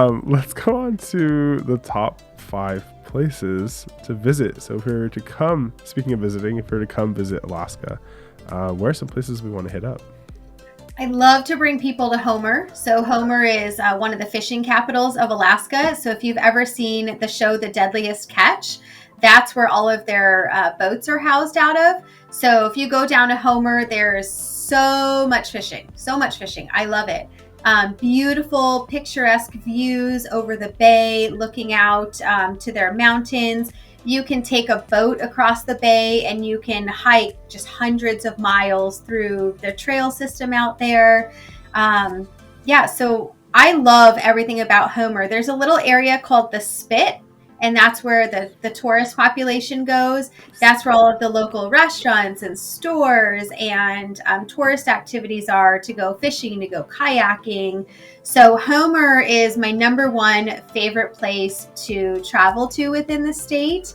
Let's go on to the top 5 places to visit. So if we were to come, speaking of visiting, if we were to come visit Alaska, where are some places we want to hit up? I love to bring people to Homer. So Homer is one of the fishing capitals of Alaska. So if you've ever seen the show The Deadliest Catch, that's where all of their boats are housed out of. So if you go down to Homer, there's so much fishing, so much fishing. I love it. Beautiful, picturesque views over the bay, looking out to their mountains. You can take a boat across the bay and you can hike just hundreds of miles through the trail system out there. So I love everything about Homer. There's a little area called the Spit, and that's where the tourist population goes. That's where all of the local restaurants and stores and tourist activities are, to go fishing, to go kayaking. So Homer is my number one favorite place to travel to within the state.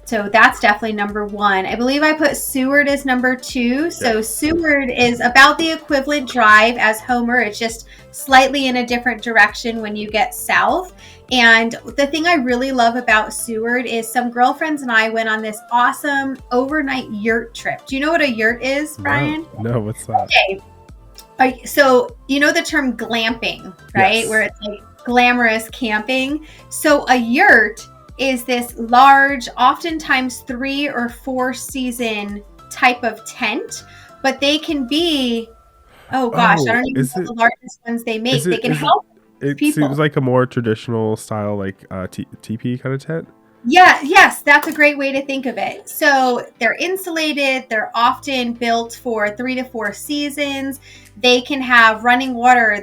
So that's definitely number one. I believe I put Seward as number 2. So Seward is about the equivalent drive as Homer. It's just slightly in a different direction when you get south. And the thing I really love about Seward is some girlfriends and I went on this awesome overnight yurt trip. Do you know what a yurt is, Brian? No, what's that? Okay. So you know the term glamping, right? Yes. Where it's like glamorous camping. So a yurt is this large, oftentimes 3 or 4 season type of tent, but they can be, I don't even know the largest ones they make. They can help it people. Seems like a more traditional style, like teepee kind of tent. Yeah, yes, that's a great way to think of it. So they're insulated. They're often built for 3 to 4 seasons. They can have running water.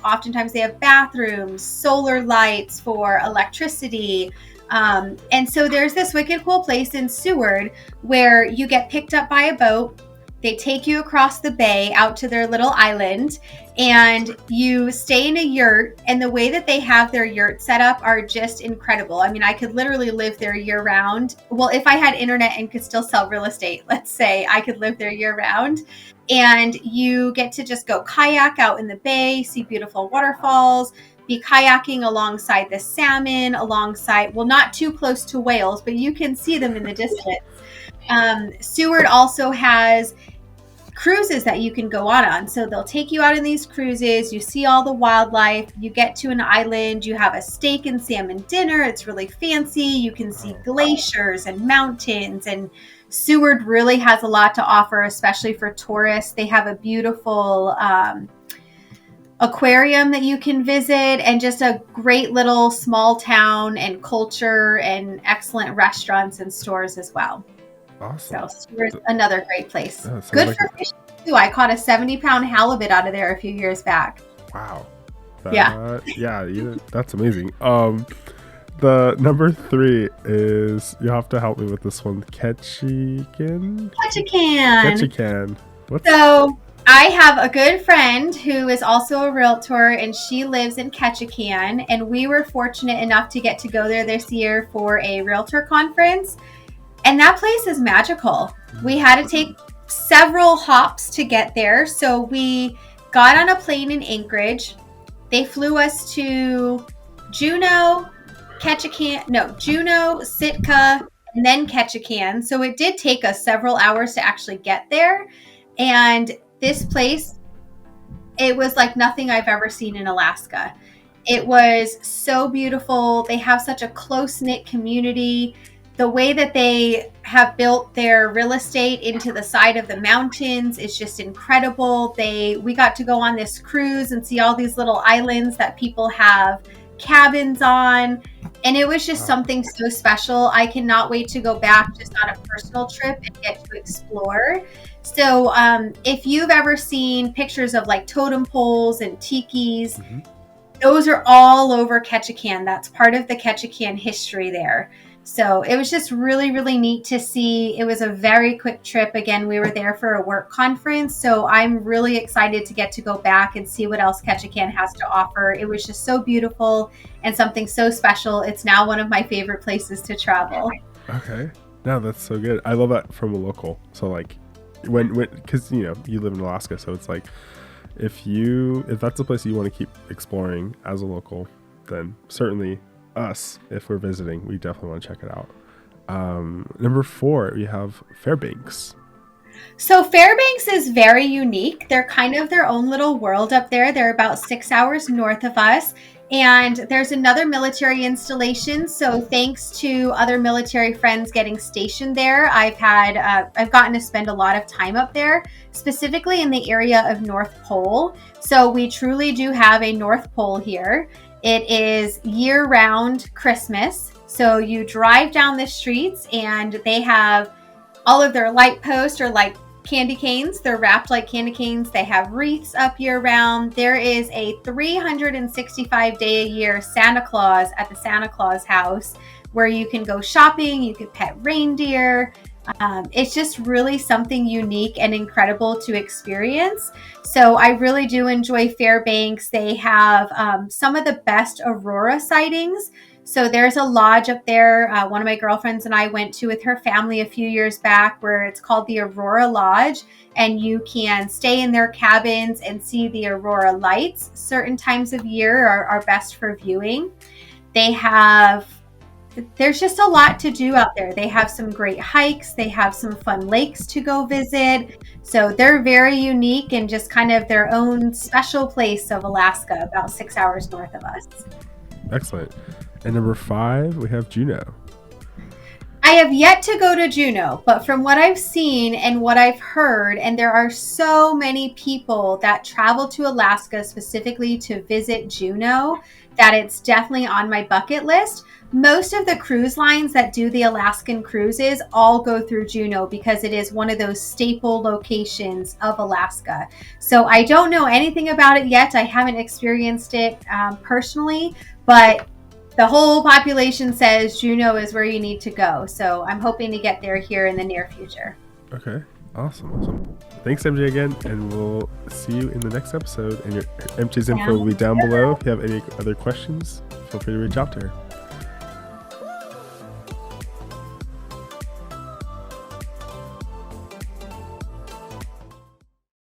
Oftentimes they have bathrooms, solar lights for electricity. And so there's this wicked cool place in Seward where you get picked up by a boat. They take you across the bay out to their little island, and you stay in a yurt. And the way that they have their yurt set up are just incredible. I mean, I could literally live there year round. Well, if I had internet and could still sell real estate, let's say I could live there year round. And you get to just go kayak out in the bay, see beautiful waterfalls, be kayaking alongside the salmon, not too close to whales, but you can see them in the distance. Seward also has cruises that you can go on. So they'll take you out on these cruises. You see all the wildlife. You get to an island. You have a steak and salmon dinner. It's really fancy. You can see glaciers and mountains. And Seward really has a lot to offer, especially for tourists. They have a beautiful aquarium that you can visit, and just a great little small town and culture, and excellent restaurants and stores as well. Awesome. So Seward's another great place. Good for fishing too. I caught a 70-pound halibut out of there a few years back. Wow. Yeah, that's amazing. The number 3 is, you have to help me with this one, Ketchikan. So I have a good friend who is also a realtor, and she lives in Ketchikan, and we were fortunate enough to get to go there this year for a realtor conference. And that place is magical. We had to take several hops to get there. So we got on a plane in Anchorage. They flew us to Juneau, Sitka, and then Ketchikan. So it did take us several hours to actually get there. And this place, it was like nothing I've ever seen in Alaska. It was so beautiful. They have such a close-knit community. The way that they have built their real estate into the side of the mountains is just incredible. We got to go on this cruise and see all these little islands that people have cabins on. And it was just something so special. I cannot wait to go back just on a personal trip and get to explore. So if you've ever seen pictures of like totem poles and tikis, those are all over Ketchikan. That's part of the Ketchikan history there. So it was just really, really neat to see. It was a very quick trip. Again, we were there for a work conference. So I'm really excited to get to go back and see what else Ketchikan has to offer. It was just so beautiful and something so special. It's now one of my favorite places to travel. Okay. No, that's so good. I love that from a local. So like because you live in Alaska, so it's like if that's a place you want to keep exploring as a local, then certainly us, if we're visiting, we definitely want to check it out. Number 4, we have Fairbanks. So Fairbanks is very unique. They're kind of their own little world up there. They're about 6 hours north of us. And there's another military installation. So thanks to other military friends getting stationed there, I've gotten to spend a lot of time up there, specifically in the area of North Pole. So we truly do have a North Pole here. It is year-round Christmas. So you drive down the streets and they have all of their light posts are like candy canes. They're wrapped like candy canes. They have wreaths up year round. There is a 365-day-a-year Santa Claus at the Santa Claus house where you can go shopping. You can pet reindeer. It's just really something unique and incredible to experience. So I really do enjoy Fairbanks. They have some of the best aurora sightings. So there's a lodge up there. One of my girlfriends and I went to with her family a few years back where it's called the Aurora Lodge, and you can stay in their cabins and see the aurora lights. Certain times of year are best for viewing. There's just a lot to do out there. They have some great hikes. They have some fun lakes to go visit. So they're very unique and just kind of their own special place of Alaska, about 6 hours north of us. Excellent. And number 5, we have Juneau. I have yet to go to Juneau, but from what I've seen and what I've heard, and there are so many people that travel to Alaska specifically to visit Juneau, that it's definitely on my bucket list. Most of the cruise lines that do the Alaskan cruises all go through Juneau because it is one of those staple locations of Alaska. So I don't know anything about it yet. I haven't experienced it personally, but the whole population says Juneau is where you need to go. So I'm hoping to get there here in the near future. Okay. Awesome. Thanks, MJ, again. And we'll see you in the next episode. And your MJ's info will be down below. If you have any other questions, feel free to reach out to her.